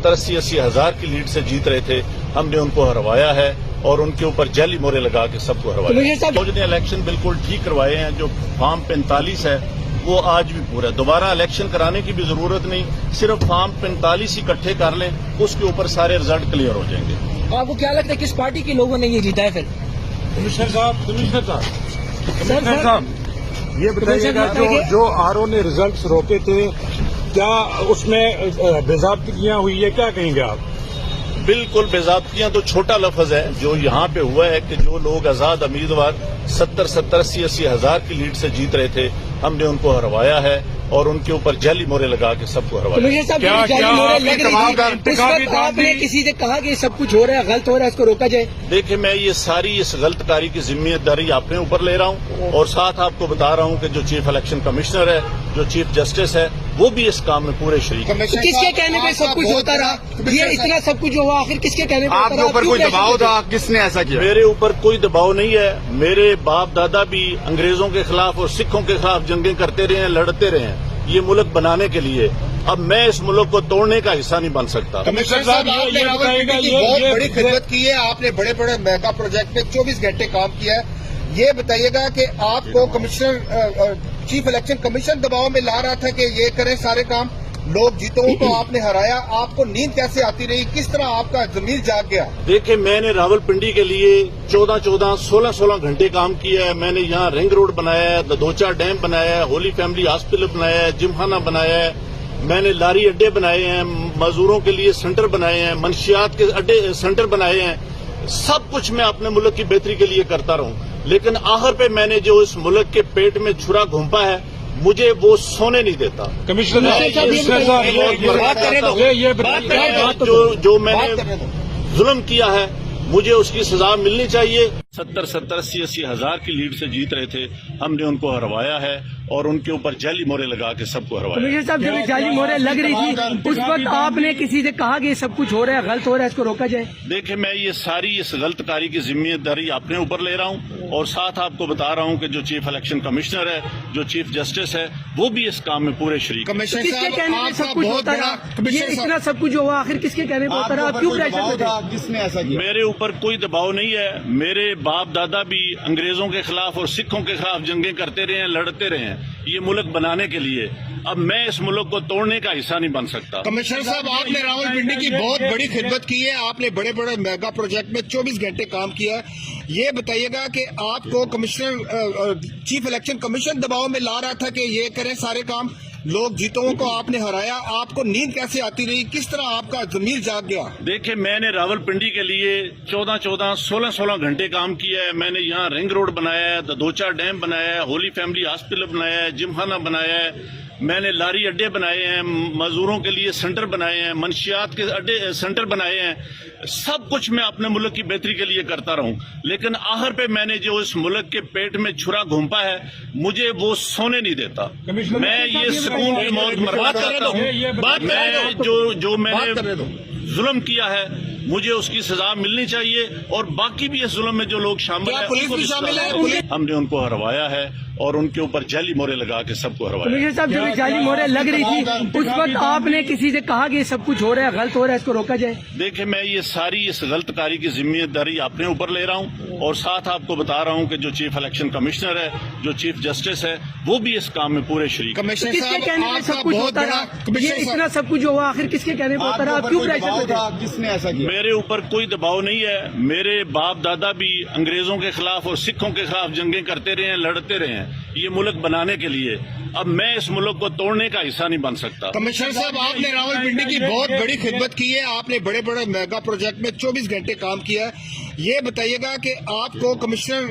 70-80 हज़ार की लीड से जीत रहे थे, हमने उनको हरवाया है और उनके ऊपर जाली मोहरे लगा के सबको हरवाया। फौज ने इलेक्शन बिल्कुल ठीक करवाए हैं। जो फॉर्म 45 है वो आज भी पूरा है। दोबारा इलेक्शन कराने की भी जरूरत नहीं, सिर्फ फॉर्म 45 इकट्ठे कर लें, उसके ऊपर सारे रिजल्ट क्लियर हो जाएंगे। आपको क्या लगता है किस पार्टी के लोगों ने ये जीता है? फिर कमिश्नर साहब ये बताइएगा, जो आरओ ने रिजल्ट्स रोके थे, क्या उसमें बेज़ाब्तियां हुई है? क्या कहेंगे आप? बिल्कुल बेज़ाब्तियां तो छोटा लफ्ज है। जो यहाँ पे हुआ है कि जो लोग आजाद उम्मीदवार 70-80 हज़ार की लीड से जीत रहे थे, हमने उनको हरवाया है और उनके ऊपर जाली मोहरे लगा के सबको हरवाया। आपने किसी से कहा कि सब कुछ हो रहा है, गलत हो रहा है, इसको रोका जाए? देखिए, मैं ये सारी इस गलतकारी की जिम्मेदारी अपने ऊपर ले रहा हूँ और साथ आपको बता रहा हूँ कि जो चीफ इलेक्शन कमिश्नर है, जो चीफ जस्टिस है, वो भी इस काम में पूरे शरीक है। किसके कहने पे सब कुछ होता रहा? ये इतना सब कुछ हुआ, आखिर किसके कहने पे? आपके ऊपर कोई दबाव था? किसने ऐसा किया? मेरे ऊपर कोई दबाव नहीं है। मेरे बाप दादा भी अंग्रेजों के खिलाफ और सिखों के खिलाफ जंगें करते रहे हैं, लड़ते रहे हैं, ये मुल्क बनाने के लिए। अब मैं इस मुल्क को तोड़ने का हिस्सा नहीं बन सकता। कमिश्नर साहब, आपने रावलपिंडी की बहुत बड़ी खिदमत की है। आपने बड़े बड़े मेगा प्रोजेक्ट में 24 घंटे काम किया है। ये बताइएगा कि आपको कमिश्नर चीफ इलेक्शन कमीशन दबाव में ला रहा था कि ये करें सारे काम, लोग जीतों को आपने हराया, आपको नींद कैसे आती रही? किस तरह आपका जमीर जाग गया? देखिए, मैंने रावलपिंडी के लिए 14-14, 16-16 घंटे काम किया है। मैंने यहाँ रिंग रोड बनाया है, ददोचा डैम बनाया है, होली फैमिली हॉस्पिटल बनाया है, जिमखाना बनाया है, मैंने लारी अड्डे बनाए हैं, मजदूरों के लिए सेंटर बनाए हैं, मंशियात के अड्डे सेंटर बनाए हैं। सब कुछ मैं अपने मुल्क की बेहतरी के लिए करता रहूं, लेकिन आखिर पे मैंने जो इस मुल्क के पेट में छुरा घोंपा है, मुझे वो सोने नहीं देता। कमिश्नर जो मैंने जुल्म किया है, मुझे उसकी सजा मिलनी चाहिए। 70-80 हज़ार की लीड से जीत रहे थे, हमने उनको हरवाया है और उनके ऊपर जाली मोहरे लगा के सबको हरवाया। कमिश्नर साहब, जब जाली मोहरे लग रही थी, उस वक्त आपने किसी से कहा कि सब कुछ हो रहा है, गलत हो रहा है, इसको रोका जाए? देखिए, मैं ये सारी इस गलतकारी की जिम्मेदारी अपने ऊपर ले रहा हूँ और साथ आपको बता रहा हूँ कि जो चीफ इलेक्शन कमिश्नर है, जो चीफ जस्टिस है, वो भी इस काम में पूरे शरीक है। किसके कहने पे सब कुछ होता रहा? ये इतना सब कुछ हुआ, आखिर किसके कहने पे होता रहा? क्यों प्रेशर में थे? किसने ऐसा किया? मेरे ऊपर कोई दबाव नहीं है। मेरे बाप दादा भी अंग्रेजों के खिलाफ और सिखों के खिलाफ जंगें करते रहे हैं, लड़ते रहे हैं, ये मुल्क बनाने के लिए। अब मैं इस मुल्क को तोड़ने का हिस्सा नहीं बन सकता। कमिश्नर साहब, आपने रावलपिंडी की बहुत बड़ी खिदमत की है। आपने बड़े बड़े मेगा प्रोजेक्ट में 24 घंटे काम किया है। ये बताइएगा कि आपको कमिश्नर चीफ इलेक्शन कमीशन दबाव में ला रहा था कि ये करें सारे काम, लोग जीतों को आपने हराया, आपको नींद कैसे आती रही? किस तरह आपका जमीर जाग गया? देखिए, मैंने रावलपिंडी के लिए 14-14, 16-16 घंटे काम किया है। मैंने यहाँ रिंग रोड बनाया है, ददोचा डैम बनाया है, होली फैमिली हॉस्पिटल बनाया है, जिमखाना बनाया है, मैंने लारी अड्डे बनाए हैं, मजदूरों के लिए सेंटर बनाए हैं, मंशियात के अड्डे सेंटर बनाए हैं। सब कुछ मैं अपने मुल्क की बेहतरी के लिए करता रहूं, लेकिन आखिर पे मैंने जो इस मुल्क के पेट में छुरा घोंपा है, मुझे वो सोने नहीं देता। मैं ये सुकून की मौत मरना चाहता हूँ। मैं जो मैंने जुल्म किया है, मुझे उसकी सजा मिलनी चाहिए और बाकी भी इस जुल्म में जो लोग शामिल हैं, पुलिस भी शामिल है? हमने उनको हरवाया है और उनके ऊपर जाली मोहरे लगा के सबको हरवाया। कमिश्नर साहब, जब जाली मोहरे लग रही थी, उस वक्त आपने किसी से कहा कि सब कुछ हो रहा है, गलत हो रहा है, इसको रोका जाए? देखिए, मैं ये सारी इस गलतकारी की जिम्मेदारी अपने ऊपर ले रहा हूँ और साथ आपको बता रहा हूँ कि जो चीफ इलेक्शन कमिश्नर है, जो चीफ जस्टिस है, वो भी इस काम में पूरे शरीक है। किसके कहने पे सब कुछ होता रहा? ये इतना सब कुछ हुआ, आखिर किसके कहने पे होता रहा? क्यों प्रेशर में थे? किसने ऐसा किया? मेरे ऊपर कोई दबाव नहीं है। मेरे बाप दादा भी अंग्रेजों के खिलाफ और सिखों के खिलाफ जंगें करते रहे हैं, लड़ते रहे हैं, ये मुल्क बनाने के लिए। अब मैं इस मुल्क को तोड़ने का हिस्सा नहीं बन सकता। कमिश्नर साहब, आपने रावलपिंडी की बहुत बड़ी खिदमत की है। आपने बड़े बड़े मेगा प्रोजेक्ट में 24 घंटे काम किया है। ये बताइएगा कि आपको कमिश्नर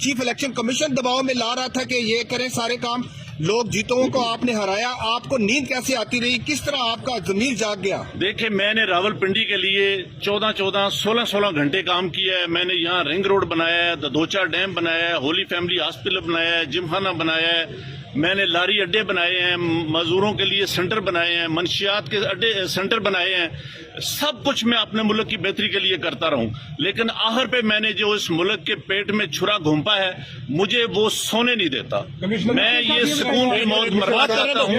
चीफ इलेक्शन कमीशन दबाव में ला रहा था कि ये करें सारे काम, लोग जीतों को आपने हराया, आपको नींद कैसे आती रही? किस तरह आपका जमीर जाग गया? देखिए, मैंने रावलपिंडी के लिए 14-14, 16-16 घंटे काम किया है। मैंने यहाँ रिंग रोड बनाया है, ददोचा डैम बनाया है, होली फैमिली हॉस्पिटल बनाया है, जिमखाना बनाया है, मैंने लारी अड्डे बनाए हैं, मजदूरों के लिए सेंटर बनाए हैं, मंशियात के अड्डे सेंटर बनाए हैं। सब कुछ मैं अपने मुल्क की बेहतरी के लिए करता रहूं, लेकिन आखिर पे मैंने जो इस मुल्क के पेट में छुरा घोंपा है, मुझे वो सोने नहीं देता। मैं ये सुकून की मौत मरना चाहता हूँ।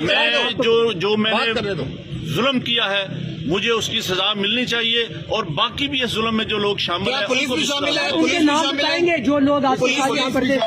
मैं जो मैंने जुल्म किया है, مجھے اس کی سزا ملنی چاہیے اور باقی بھی اس ظلم میں جو لوگ شامل ہیں پولیس بھی شامل ہے؟ ان کے نام بتائیں گے جو لوگ آپ کے ساتھ یہاں پر تھے.